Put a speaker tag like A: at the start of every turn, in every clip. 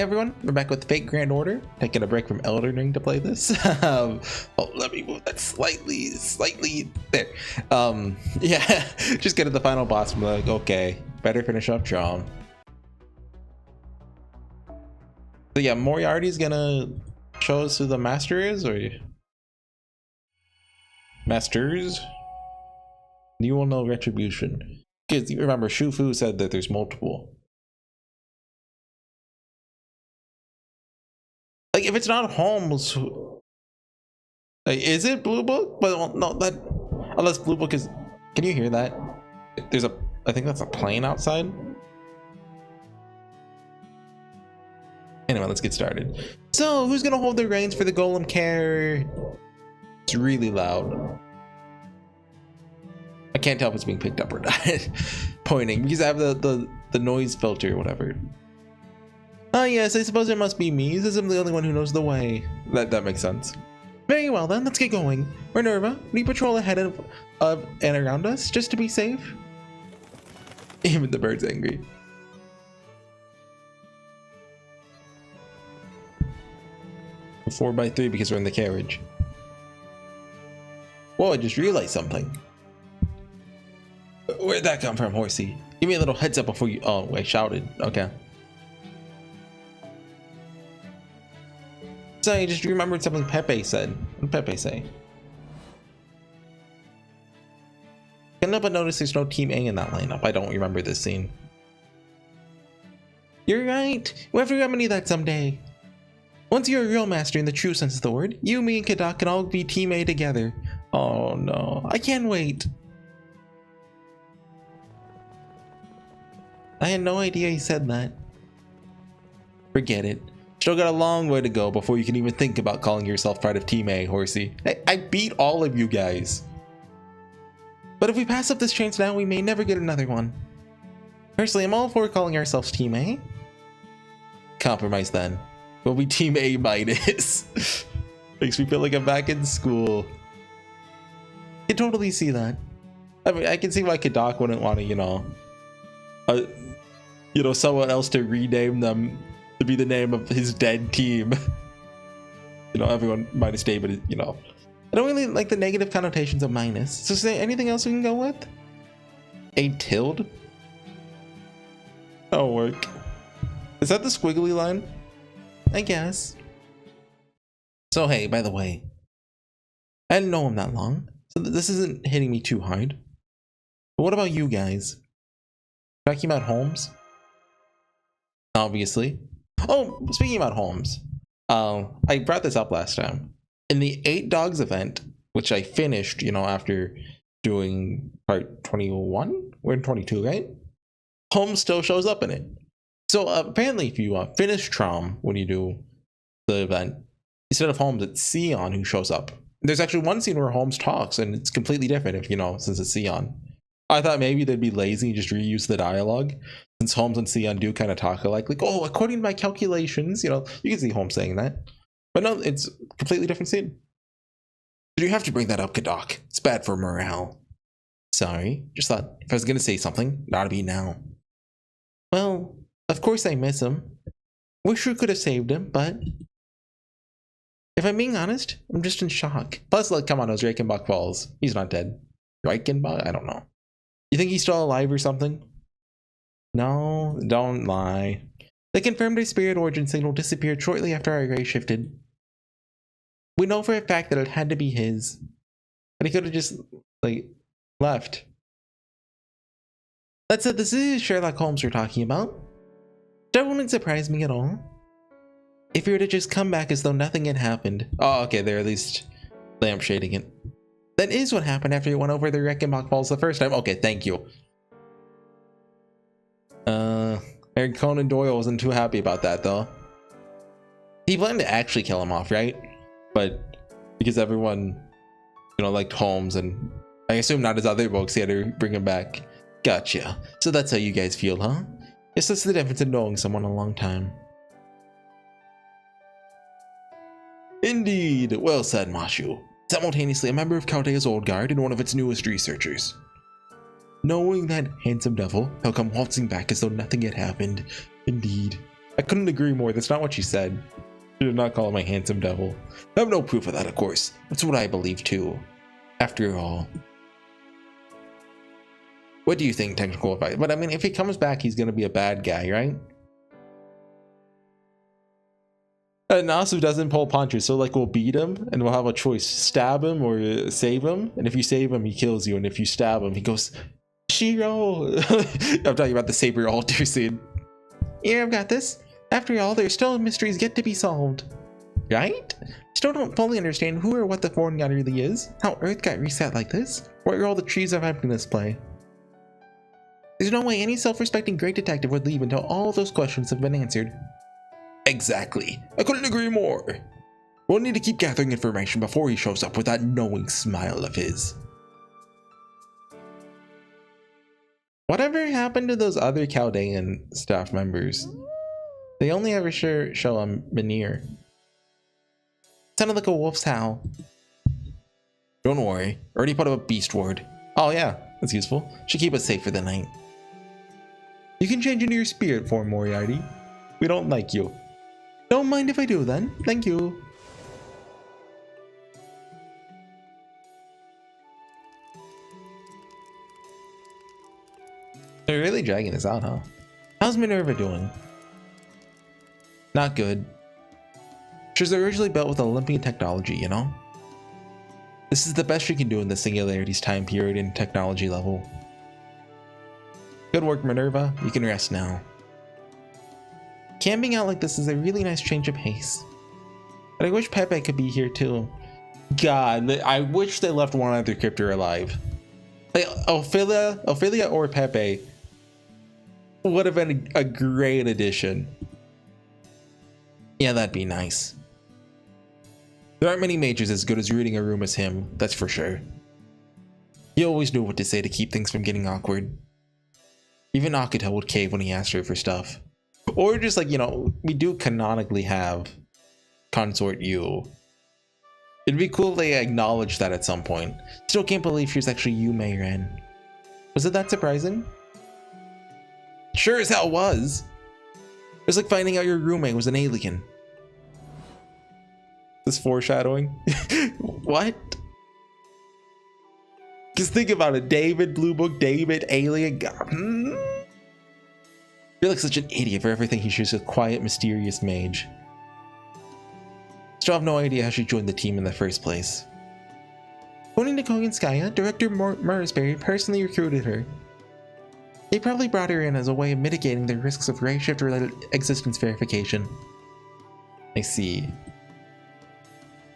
A: Hey everyone, we're back with Fate Grand Order, taking a break from Elden Ring to play this. Let me move that slightly there. Yeah, just get to the final boss. I'm like, okay, better finish up Traum. So yeah, Moriarty's gonna show us who the master is, or masters. You will know retribution. Because you remember, Shufu said that there's multiple. Like, if it's not Holmes, like, is it Blue Book? But well, no, that unless Blue Book is. Can you hear that? There's a. I think that's a plane outside. Anyway, let's get started. So, who's gonna hold the reins for the Golem Care? It's really loud. I can't tell if it's being picked up or not. Pointing because I have the noise filter or whatever. Ah, yes, I suppose it must be me, since I'm the only one who knows the way. That makes sense. Very well then, let's get going. Minerva, we patrol ahead of and around us, just to be safe. Even the bird's angry. A 4x3 because we're in the carriage. Whoa, I just realized something. Where'd that come from, Horsey? Give me a little heads up before you... Oh, I shouted. Okay. So I just remembered something Pepe said. What did Pepe say? Can't help but notice there's no Team A in that lineup. I don't remember this scene. You're right. We'll have to remedy that someday. Once you're a real master in the true sense of the word, you, me, and Kadak can all be Team A together. Oh no. I can't wait. I had no idea he said that. Forget it. Still got a long way to go before you can even think about calling yourself part of Team A, Horsey. I beat all of you guys. But if we pass up this chance now, we may never get another one. Personally, I'm all for calling ourselves Team A. Compromise then. We'll be Team A minus. Makes me feel like I'm back in school. I can totally see that. I mean, I can see why Kadak wouldn't want to, someone else to rename them to be the name of his dead team. Everyone minus A, but I don't really like the negative connotations of minus. So is there anything else we can go with? A tilde? That'll work. Is that the squiggly line? I guess. So hey, by the way, I didn't know him that long, so this isn't hitting me too hard. But what about you guys? Talking about Holmes? Obviously. Oh, speaking about Holmes, I brought this up last time. In the 8 Dogs event, which I finished, after doing part 21? We're in 22, right? Holmes still shows up in it. So apparently if you finish Traum when you do the event, instead of Holmes, it's Sion who shows up. There's actually one scene where Holmes talks, and it's completely different if, since it's Sion. I thought maybe they'd be lazy and just reuse the dialogue, since Holmes and Sion do kind of talk alike. Like, oh, according to my calculations, you can see Holmes saying that. But no, it's a completely different scene. Did you have to bring that up, Kadak? It's bad for morale. Sorry, just thought if I was going to say something, it ought to be now. Well, of course I miss him. Wish we could have saved him, but... if I'm being honest, I'm just in shock. Plus, like, come on, those Reichenbach Falls. He's not dead. Reichenbach? I don't know. You think he's still alive or something? No, don't lie. They confirmed his spirit origin signal disappeared shortly after our array shifted. We know for a fact that it had to be his. And he could have just, left. That said, this is Sherlock Holmes we're talking about. That wouldn't surprise me at all. If he were to just come back as though nothing had happened. Oh, okay, they're at least lampshading it. That is what happened after you went over the Reichenbach Falls the first time. Okay, thank you. Eric Conan Doyle wasn't too happy about that, though. He planned to actually kill him off, right? But because everyone, liked Holmes, and I assume not his other books, he had to bring him back. Gotcha. So that's how you guys feel, huh? Yes, that's the difference in knowing someone a long time. Indeed. Well said, Mashu. Simultaneously a member of Chaldea Old Guard and one of its newest researchers. Knowing that handsome devil, he'll come waltzing back as though nothing had happened. Indeed. I couldn't agree more. That's not what she said. She did not call him a handsome devil. I have no proof of that, of course. That's what I believe too. After all. What do you think, technical advice? But I mean, if he comes back, he's gonna be a bad guy, right? Nasu doesn't pull punches, so like we'll beat him and we'll have a choice: stab him or save him. And if you save him, he kills you, and if you stab him, he goes, Shiro. I'm talking about the saber altar scene. Yeah, I've got this. After all, there's still mysteries yet to be solved, right? Still don't fully understand who or what the foreign god really is, how Earth got reset like this, where all the trees of happiness play. There's no way any self-respecting great detective would leave until all those questions have been answered. Exactly. I couldn't agree more. We'll need to keep gathering information before he shows up with that knowing smile of his. Whatever happened to those other Chaldean staff members? They only ever show on Minir. Sounded like a wolf's howl. Don't worry, already put up a beast ward. Oh yeah, that's useful. Should keep us safe for the night. You can change into your spirit form, Moriarty. We don't like you. Don't mind if I do then. Thank you. They're really dragging this out, huh? How's Minerva doing? Not good. She was originally built with Olympian technology, you know? This is the best she can do in the Singularity's time period and technology level. Good work, Minerva. You can rest now. Camping out like this is a really nice change of pace. But I wish Pepe could be here too. God, I wish they left one other crypter alive. Like Ophelia or Pepe would have been a great addition. Yeah, that'd be nice. There aren't many mages as good as reading a room as him, that's for sure. He always knew what to say to keep things from getting awkward. Even Akita would cave when he asked her for stuff. Or just like, you know, we do canonically have Consort You. It'd be cool if they acknowledged that at some point. Still can't believe she was actually Yume Ren. Was it that surprising? Sure as hell was. It was like finding out your roommate was an alien. This foreshadowing? What? Just think about it. David, Blue Book, David, alien. God. You're like such an idiot for everything he chooses a quiet, mysterious mage. Still have no idea how she joined the team in the first place. According to Koganskaya, Director Morrisberry personally recruited her. They probably brought her in as a way of mitigating the risks of ray shift related existence verification. I see.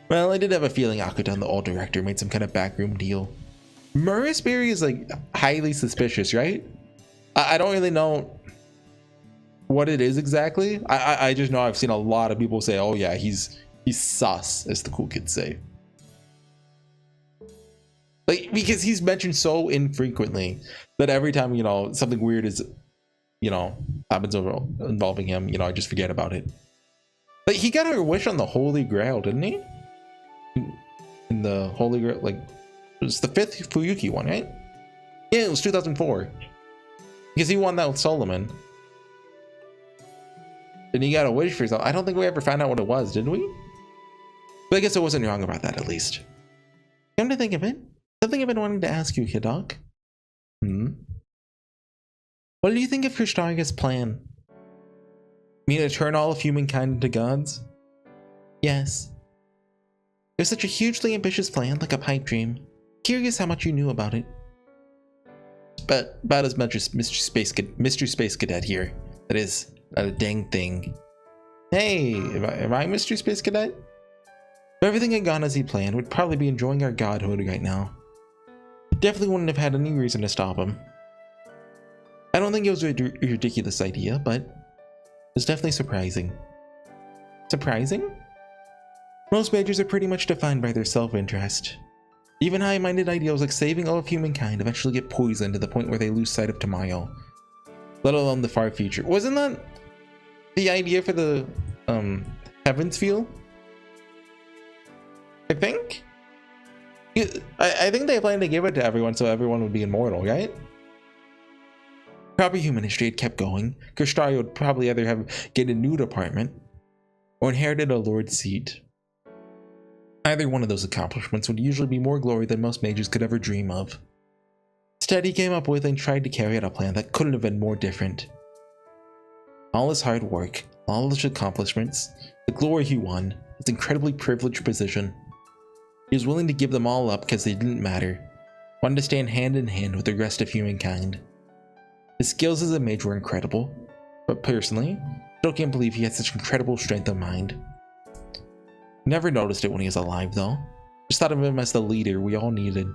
A: Well, I did have a feeling Akuta and the old director made some kind of backroom deal. Morrisberry is like highly suspicious, right? I don't really know what it is exactly. I just know I've seen a lot of people say, oh yeah, he's sus, as the cool kids say. Like, because he's mentioned so infrequently that every time, you know, something weird is, you know, happens involving him, you know, I just forget about it. Like, he got her wish on the Holy Grail, didn't he? In the Holy Grail, like, it was the 5th Fuyuki one, right? Yeah, it was 2004. Because he won that with Solomon. And he got a wish for himself. I don't think we ever found out what it was, did we? But I guess I wasn't wrong about that, at least. Come to think of it, something I've been wanting to ask you, Hidok. What do you think of Krishnaga's plan? Mean to turn all of humankind into gods? Yes. It was such a hugely ambitious plan, like a pipe dream. Curious how much you knew about it. But about as much as Mr. Space Cadet here. That is, not a dang thing. Hey, am I Mr. Space Cadet? If everything had gone as he planned, we'd probably be enjoying our godhood right now. Definitely wouldn't have had any reason to stop him. I don't think it was a ridiculous idea, but it's definitely surprising. Surprising? Most majors are pretty much defined by their self-interest. Even high-minded ideals like saving all of humankind eventually get poisoned to the point where they lose sight of tomorrow, let alone the far future. Wasn't that the idea for the Heaven's Feel? I think? I think they planned to give it to everyone so everyone would be immortal, right? proper human history had kept going, Krishtaria would probably either have gained a new department or inherited a lord's seat. Either one of those accomplishments would usually be more glory than most mages could ever dream of. Instead, he came up with and tried to carry out a plan that couldn't have been more different. All his hard work, all his accomplishments, the glory he won, his incredibly privileged position. He was willing to give them all up because they didn't matter. Wanted to stand hand in hand with the rest of humankind. His skills as a mage were incredible, but personally, I still can't believe he had such incredible strength of mind. Never noticed it when he was alive though. Just thought of him as the leader we all needed.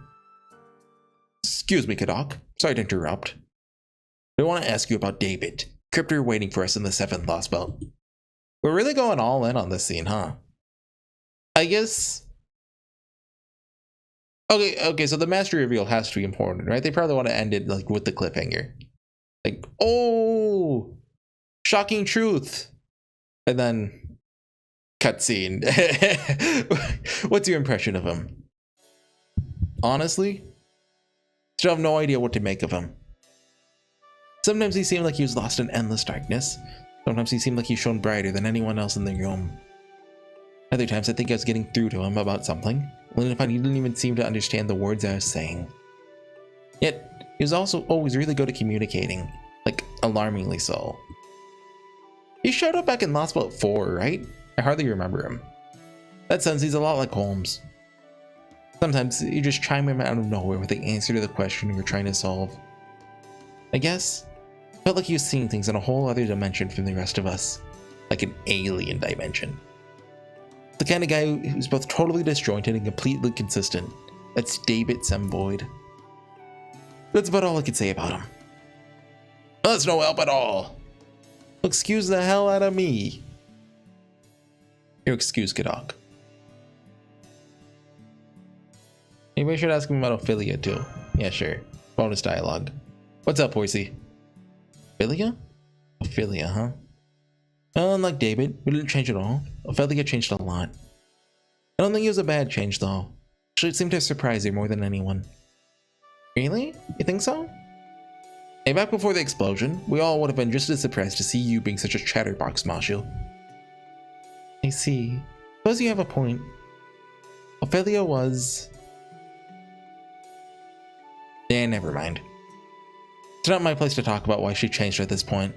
A: Excuse me, Kadok. Sorry to interrupt. I want to ask you about David. Cryptor waiting for us in the 7th Lost Belt. We're really going all in on this scene, huh? I guess... Okay, so the mastery reveal has to be important, right? They probably want to end it like with the cliffhanger. Like, oh, shocking truth. And then cutscene. What's your impression of him? Honestly, still have no idea what to make of him. Sometimes he seemed like he was lost in endless darkness. Sometimes he seemed like he shone brighter than anyone else in the room. Other times I think I was getting through to him about something, only to find he didn't even seem to understand the words I was saying. Yet, he was also always really good at communicating, like alarmingly so. He showed up back in Lost Boat 4, right? I hardly remember him. That sense, he's a lot like Holmes. Sometimes you just chime him out of nowhere with the answer to the question you're trying to solve. I guess, felt like he was seeing things in a whole other dimension from the rest of us, like an alien dimension. The kind of guy who's both totally disjointed and completely consistent. That's David Semvoid. That's about all I can say about him. That's no help at all. Excuse the hell out of me. You're excused, Kadok. Maybe I should ask him about Ophelia too. Yeah, sure. Bonus dialogue. What's up, Horsey? Ophelia? Ophelia, huh? Unlike David, we didn't change at all. Ophelia changed a lot. I don't think it was a bad change though. Actually, it seemed to surprise you more than anyone. Really? You think so? Hey, back before the explosion, we all would have been just as surprised to see you being such a chatterbox, Marshall. I see. Suppose you have a point. Ophelia was... Yeah, never mind. It's not my place to talk about why she changed at this point.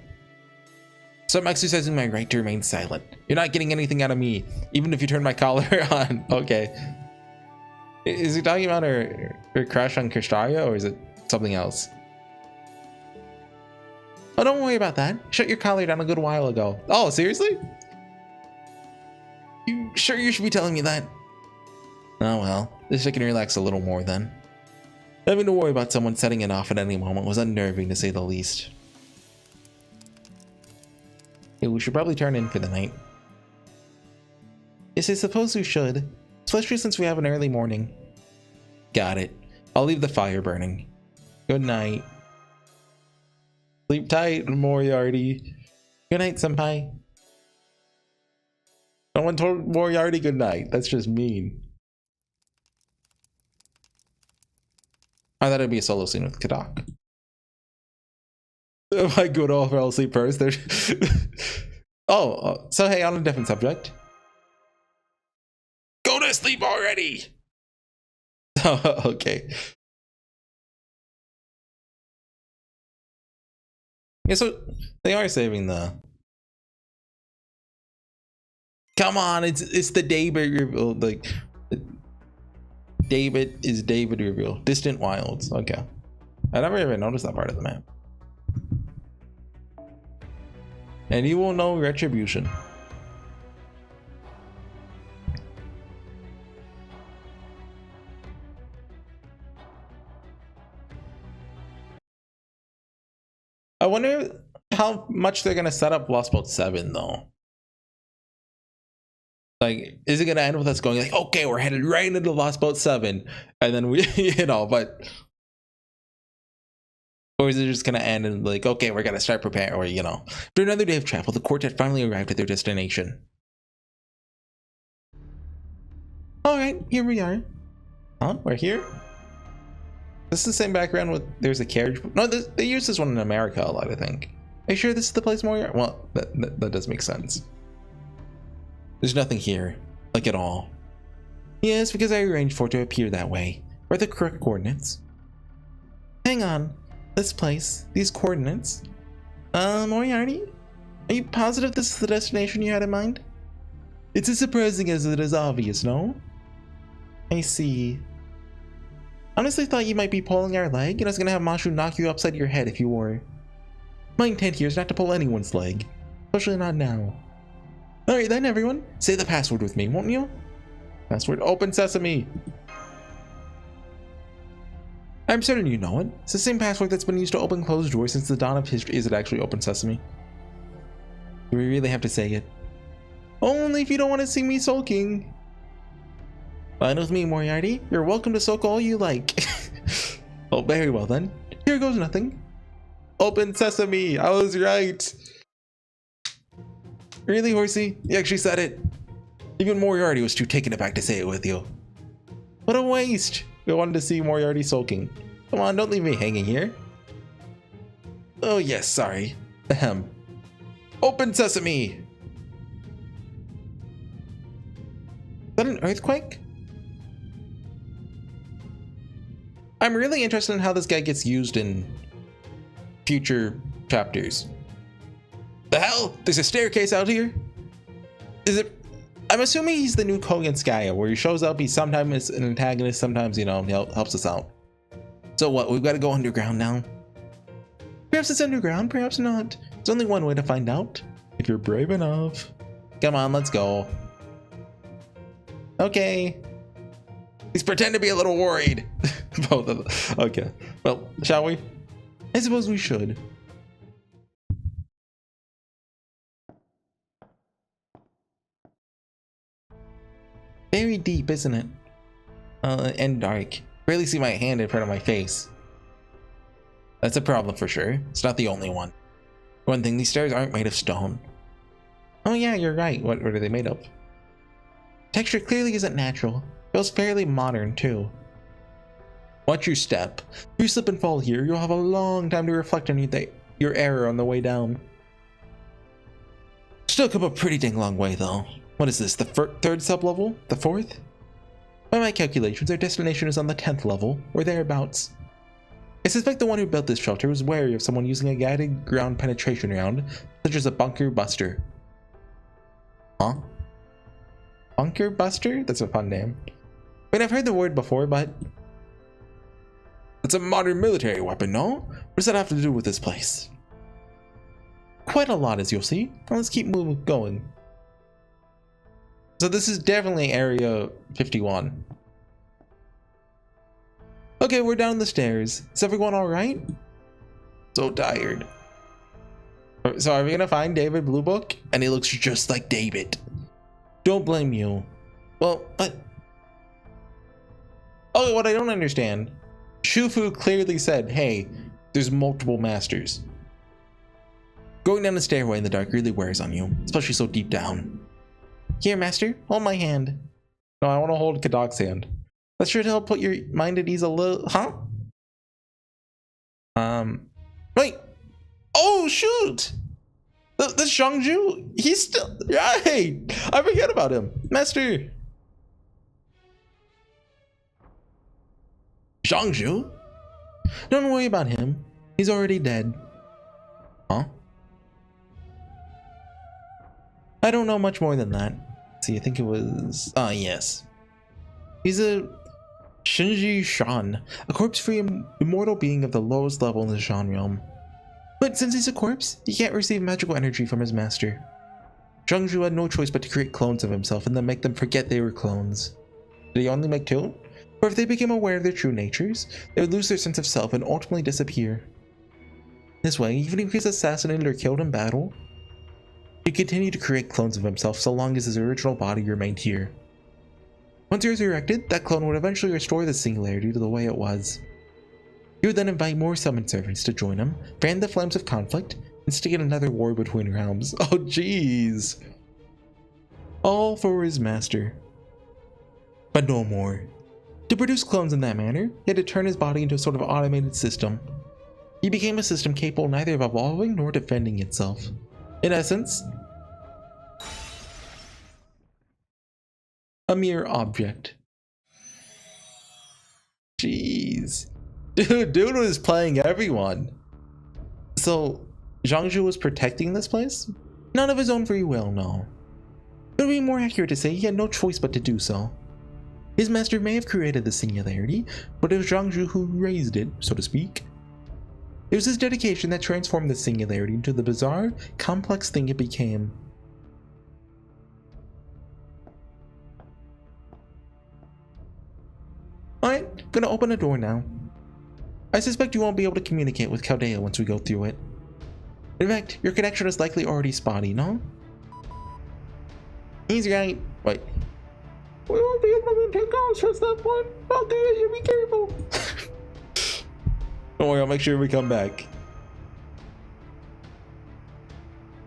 A: So I'm exercising my right to remain silent. You're not getting anything out of me, even if you turn my collar on. Okay. Is he talking about her crush on Krishtaria, or is it something else? Oh, don't worry about that. Shut your collar down a good while ago. Oh, seriously? You sure you should be telling me that? Oh well, at least I can relax a little more then. Having to worry about someone setting it off at any moment was unnerving to say the least. Hey, we should probably turn in for the night. Yes, I suppose we should, especially since we have an early morning. Got it. I'll leave the fire burning. Good night. Sleep tight, Moriarty. Good night, senpai. No one told Moriarty good night. That's just mean. I thought it'd be a solo scene with Kadok. If I go to all fell asleep first, there's... Oh, so hey, on a different subject. Go to sleep already! Oh, okay. Yeah, so they are saving the... Come on, it's the David reveal, like... David is David reveal. Distant Wilds, okay. I never even noticed that part of the map. And you will know retribution. I wonder how much they're gonna set up Lost Boat 7 though. Like, is it gonna end with us going like, okay, we're headed right into Lost Boat 7, and then we, you know, but, or is it just gonna end and like, okay, we're gonna start preparing, or you know, after another day of travel, the quartet finally arrived at their destination. All right, here we are. Huh? We're here. This is the same background with there's a carriage. No, they use this one in America a lot, I think. Are you sure this is the place Moriarty? Well, that does make sense. There's nothing here, like at all. Yes, because I arranged for it to appear that way. Where are the correct coordinates? Hang on. This place, these coordinates. Moriarty? Are you positive this is the destination you had in mind? It's as surprising as it is obvious, no? I see. Honestly thought you might be pulling our leg, and I was gonna have Mashu knock you upside your head if you were. My intent here is not to pull anyone's leg. Especially not now. Alright then, everyone. Say the password with me, won't you? Password, open sesame. I'm certain you know it. It's the same password that's been used to open closed doors since the dawn of history. Is it actually open sesame? Do we really have to say it? Only if you don't want to see me sulking. Fine with me, Moriarty. You're welcome to sulk all you like. Oh, very well then. Here goes nothing. Open sesame. I was right. Really, Horsey? You actually said it. Even Moriarty was too taken aback to say it with you. What a waste. We wanted to see Moriarty sulking. Come on, don't leave me hanging here. Oh yes, sorry. Ahem. Open sesame. Is that an earthquake? I'm really interested in how this guy gets used in future chapters. The hell? There's a staircase out here? Is it? I'm assuming he's the new Koganskaya, where he shows up, he's sometimes an antagonist, sometimes, you know, he helps us out. So what, we've got to go underground now? Perhaps it's underground, perhaps not. There's only one way to find out. If you're brave enough. Come on, let's go. Okay. He's pretend to be a little worried. Both of them. Okay. Well, shall we? I suppose we should. Very deep, isn't it? And dark. Barely see my hand in front of my face. That's a problem for sure. It's not the only one. One thing, these stairs aren't made of stone. Oh yeah, you're right. What are they made of? Texture clearly isn't natural. Feels fairly modern too. Watch your step. If you slip and fall here, you'll have a long time to reflect on your error on the way down. Still come a pretty dang long way though. What is this, the third sublevel? The fourth? By my calculations, our destination is on the 10th level, or thereabouts. I suspect the one who built this shelter was wary of someone using a guided ground penetration round, such as a bunker buster. Huh? Bunker buster? That's a fun name. I mean, I've heard the word before, but... It's a modern military weapon, no? What does that have to do with this place? Quite a lot, as you'll see. Now let's keep moving going. So this is definitely Area 51. Okay, we're down the stairs. Is everyone alright? So tired. So are we gonna find David Blue Book? And he looks just like David. Don't blame you. Well, but... Oh, what I don't understand. Shufu clearly said, hey, there's multiple masters. Going down the stairway in the dark really wears on you, especially so deep down. Here, master, hold my hand. No, I want to hold Kadok's hand. That's sure to help put your mind at ease a little. Huh? Wait. Oh, shoot! The Shangju, he's still. Right! I forget about him. Master! Shangju? Don't worry about him. He's already dead. Huh? I don't know much more than that. See, I think it was... yes. He's a Shinji Shan, a corpse-free immortal being of the lowest level in the Shan realm. But since he's a corpse, he can't receive magical energy from his master. Shangju had no choice but to create clones of himself and then make them forget they were clones. Did he only make 2? Or if they became aware of their true natures, they would lose their sense of self and ultimately disappear. This way, even if he's assassinated or killed in battle, he continued to create clones of himself so long as his original body remained here. Once resurrected, that clone would eventually restore the singularity to the way it was. He would then invite more summon servants to join him, fan the flames of conflict, and stage another war between realms. Oh jeez! All for his master. But no more. To produce clones in that manner, he had to turn his body into a sort of automated system. He became a system capable neither of evolving nor defending itself. In essence, a mere object. Jeez. Dude was playing everyone. So, Zhangzhu was protecting this place? Not of his own free will, no. It would be more accurate to say he had no choice but to do so. His master may have created the singularity, but it was Zhangzhu who raised it, so to speak. It was his dedication that transformed the singularity into the bizarre, complex thing it became. Alright, gonna open a door now. I suspect you won't be able to communicate with Chaldea once we go through it. In fact, your connection is likely already spotty, no? He's right. Wait. We won't be able to take calls just that one. I'll do it, you be careful. Don't worry, I'll make sure we come back.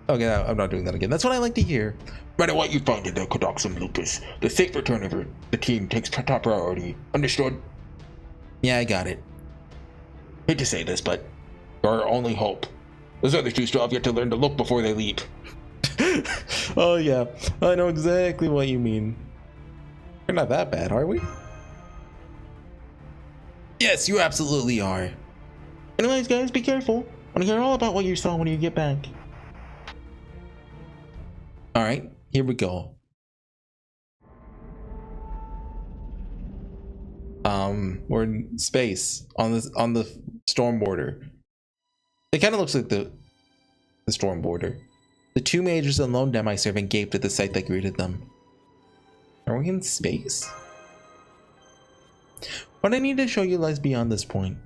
A: Okay, I'm not doing that again. That's what I like to hear. No matter what you find in the Cadoxum Lupus, the safe return of the team takes top priority. Understood? Yeah, I got it. Hate to say this, but you're our only hope. Those other two still have yet to learn to look before they leap. Oh yeah, I know exactly what you mean. We're not that bad, are we? Yes, you absolutely are. Anyways, guys, be careful. I want to hear all about what you saw when you get back. Alright, here we go. We're in space on the storm border. It kind of looks like the storm border. The two majors and lone demi-servant gaped at the sight that greeted them. Are we in space? What I need to show you lies beyond this point.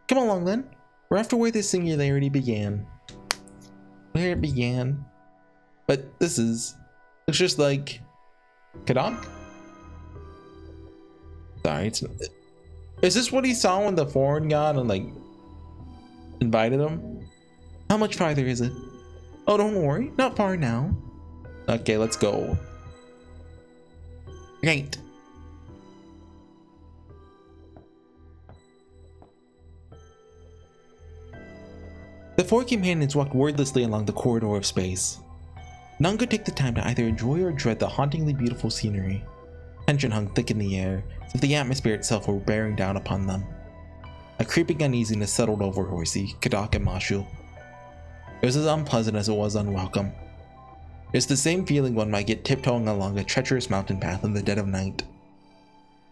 A: Come along then. We're after where this singularity began. Where it began. But this looks just like Kadok? Sorry, it's not. Is this what he saw when the foreign got and like invited him? How much farther is it? Oh, don't worry, not far now. Okay, let's go. Great. The four companions walked wordlessly along the corridor of space. None could take the time to either enjoy or dread the hauntingly beautiful scenery. Tension hung thick in the air, as if the atmosphere itself were bearing down upon them. A creeping uneasiness settled over Horsey, Kadok, and Mashu. It was as unpleasant as it was unwelcome. It's the same feeling one might get tiptoeing along a treacherous mountain path in the dead of night.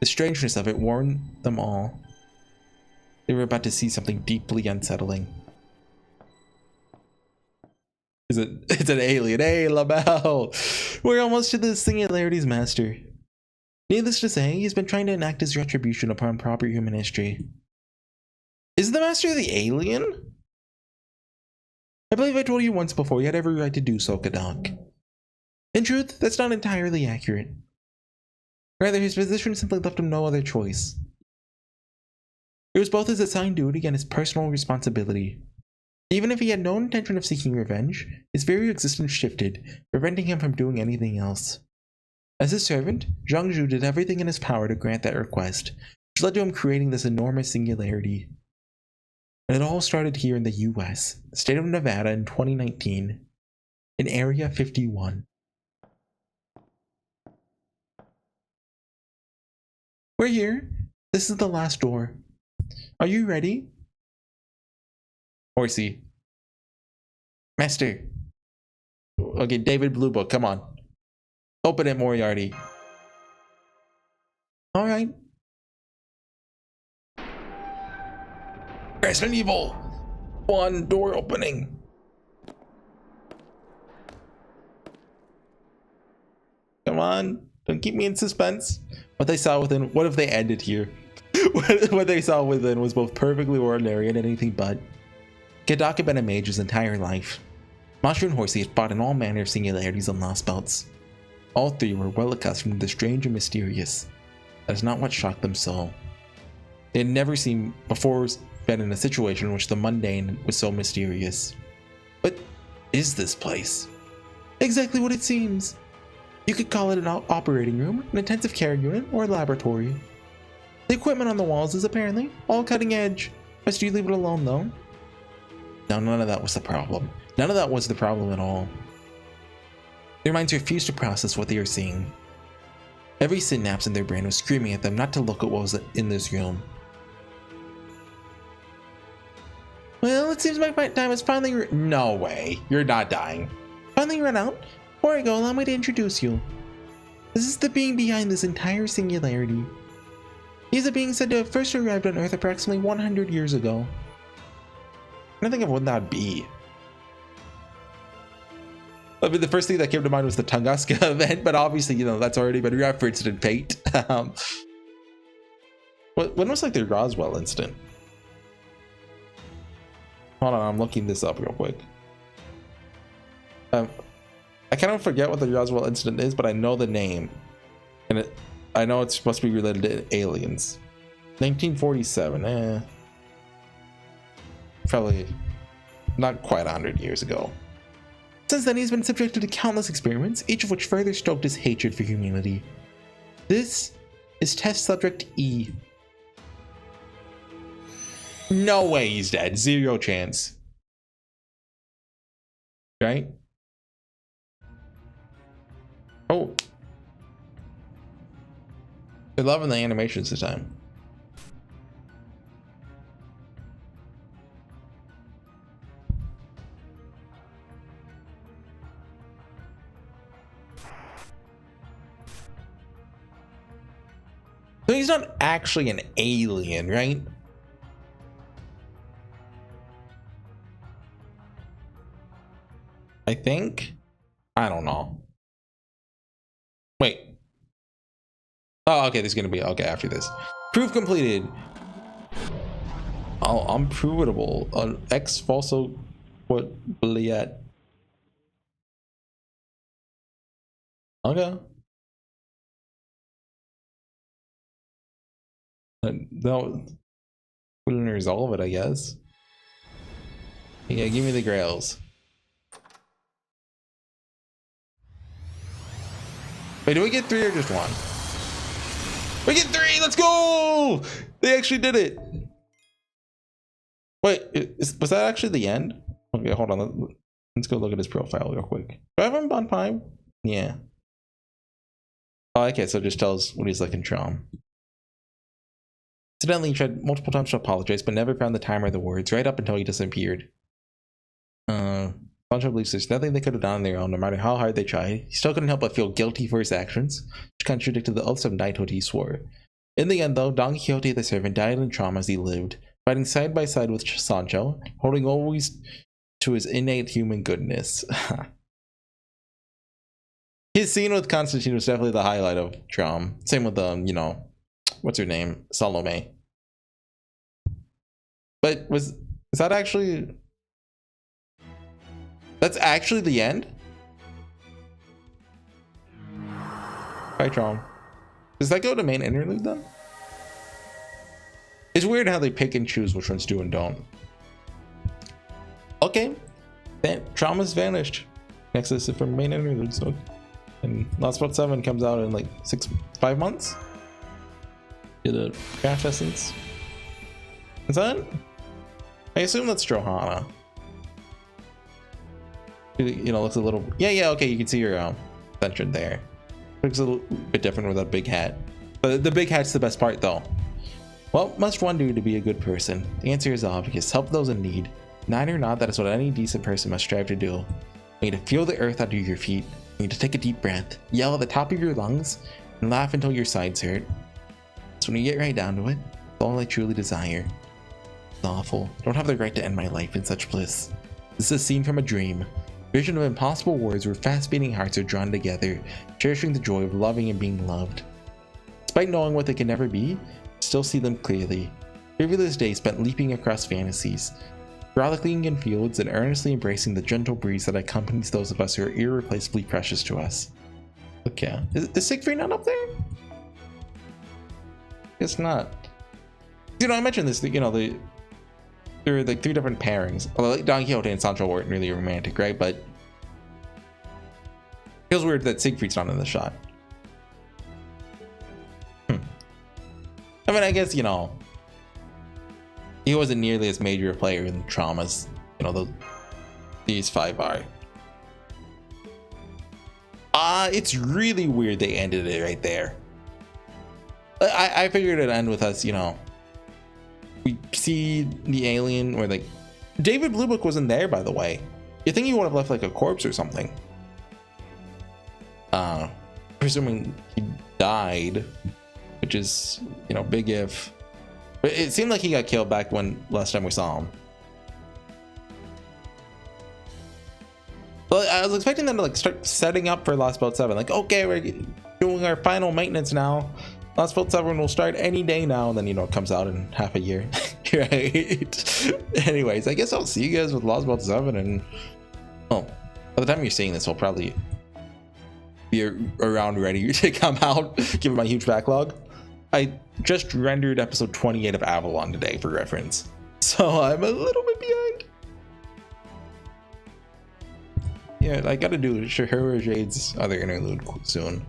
A: The strangeness of it warned them all. They were about to see something deeply unsettling. It's an alien. Hey, LaBelle! We're almost to the singularity's master. Needless to say, he's been trying to enact his retribution upon proper human history. Is the master the alien? I believe I told you once before you had every right to do so, Kadok. In truth, that's not entirely accurate. Rather, his position simply left him no other choice. It was both his assigned duty and his personal responsibility. Even if he had no intention of seeking revenge, his very existence shifted, preventing him from doing anything else. As his servant, Zhangzhu did everything in his power to grant that request, which led to him creating this enormous singularity. And it all started here in the US, the state of Nevada in 2019, in Area 51. We're here. This is the last door. Are you ready? Horsey. Master. Okay, David Blue Book, come on. Open it, Moriarty. Alright. Resident Evil 1 door opening. Come on. Don't keep me in suspense. What they saw within. What if they ended here? What they saw within was both perfectly ordinary and anything but. Kadok had been a mage his entire life. Mashu and Horsey had fought in all manner of singularities and lost belts. All three were well accustomed to the strange and mysterious. That is not what shocked them so. They had never seen before been in a situation in which the mundane was so mysterious. What is this place? Exactly what it seems. You could call it an operating room, an intensive care unit, or a laboratory. The equipment on the walls is apparently all cutting edge. Best you leave it alone though. No, none of that was the problem. None of that was the problem at all. Their minds refused to process what they were seeing. Every synapse in their brain was screaming at them not to look at what was in this room. Well, it seems my time has finally no way, you're not dying. Finally run out. Before I go, allow me to introduce you. This is the being behind this entire singularity. He is a being said to have first arrived on Earth approximately 100 years ago. I don't think of what that would be. I mean, the first thing that came to mind was the Tunguska event, but obviously, you know, that's already been referenced in Fate. When was like the Roswell incident? Hold on, I'm looking this up real quick. I kind of forget what the Roswell incident is, but I know the name, and I know it's supposed to be related to aliens. 1947. Probably not quite 100 years ago. Since then, he's been subjected to countless experiments, each of which further stoked his hatred for humanity. This is test subject E. No way he's dead. Zero chance. Right? Oh. They're loving the animations this time. So he's not actually an alien, right? I think. I don't know. Wait. Oh, okay. There's gonna be okay after this. Proof completed. Oh, unprovable. Ex falso. What? Bliet. Okay. No, couldn't resolve it, I guess. Yeah, give me the grails. Wait, do we get 3 or just 1? We get 3. Let's go! They actually did it. Wait, was that actually the end? Okay, hold on. Let's go look at his profile real quick. Do I have him on Prime? Yeah. Oh, okay, so it just tells what he's like in Traum. Incidentally, he tried multiple times to apologize, but never found the time or the words, right up until he disappeared. Sancho believes there's nothing they could have done on their own, no matter how hard they tried. He still couldn't help but feel guilty for his actions, which contradicted the oaths of knighthood he swore. In the end, though, Don Quixote the servant died in Traum as he lived, fighting side by side with Sancho, holding always to his innate human goodness. His scene with Constantine was definitely the highlight of Traum. Same with you know, what's her name? Salome. But is that actually... That's actually the end? Hi, Traum. Does that go to main interlude then? It's weird how they pick and choose which ones do and don't. Okay. Then Trauma's vanished. Next is from main interlude, so... And Last Part 7 comes out in like 5 months? Get a craft essence. Is that? I assume that's Johanna. You know, looks a little... Yeah, okay, you can see her extension there. Looks a little bit different with that big hat. But the big hat's the best part, though. What must one do to be a good person? The answer is obvious. Help those in need. Nine or not, that is what any decent person must strive to do. You need to feel the earth under your feet. You need to take a deep breath, yell at the top of your lungs, and laugh until your sides hurt. So when you get right down to it, it's all I truly desire. It's awful. I don't have the right to end my life in such bliss. This is a scene from a dream. Vision of impossible words where fast-beating hearts are drawn together, cherishing the joy of loving and being loved. Despite knowing what they can never be, I still see them clearly. Frivolous days spent leaping across fantasies, frolicking in fields and earnestly embracing the gentle breeze that accompanies those of us who are irreplaceably precious to us. Okay, is Siegfried not up there? It's not. You know, I mentioned this, you know, there were like 3 different pairings. Although like Don Quixote and Sancho weren't really romantic, right? But it feels weird that Siegfried's not in the shot. I mean, I guess, you know, he wasn't nearly as major a player in Traum as, you know, these 5 are. It's really weird they ended it right there. I figured it'd end with us, you know, we see the alien, or like David Bluebook wasn't there, by the way. You think he would have left like a corpse or something? Presuming he died, which is, you know, big if. But it seemed like he got killed back when last time we saw him. Well, I was expecting them to like start setting up for Lost Boat 7. Like, okay, we're doing our final maintenance now. Lost Boat 7 will start any day now. And then, you know, it comes out in half a year. Right? Anyways, I guess I'll see you guys with Lost Boat 7. And, oh, by the time you're seeing this, we'll probably be around ready to come out, given my huge backlog. I just rendered episode 28 of Avalon today for reference. So I'm a little bit behind. Yeah, I gotta do Shahara Jade's other interlude soon.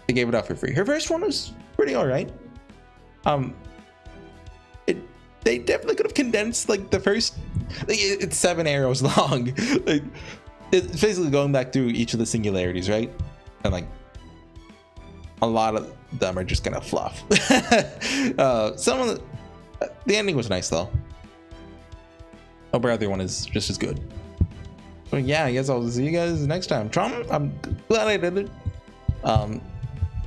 A: They gave it out for free. Her first one was pretty alright. They definitely could have condensed like the first, like, it's 7 arrows long. Like, it's basically going back through each of the singularities, right? And like a lot of them are just gonna fluff. Some of the ending was nice though. Oh, but the other one is just as good. But yeah, I guess I'll see you guys next time. Traum, I'm glad I did it.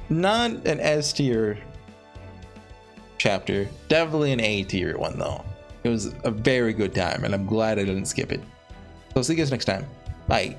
A: Not an S tier chapter, definitely an A tier one though. It was a very good time, and I'm glad I didn't skip it. So see you guys next time. Bye.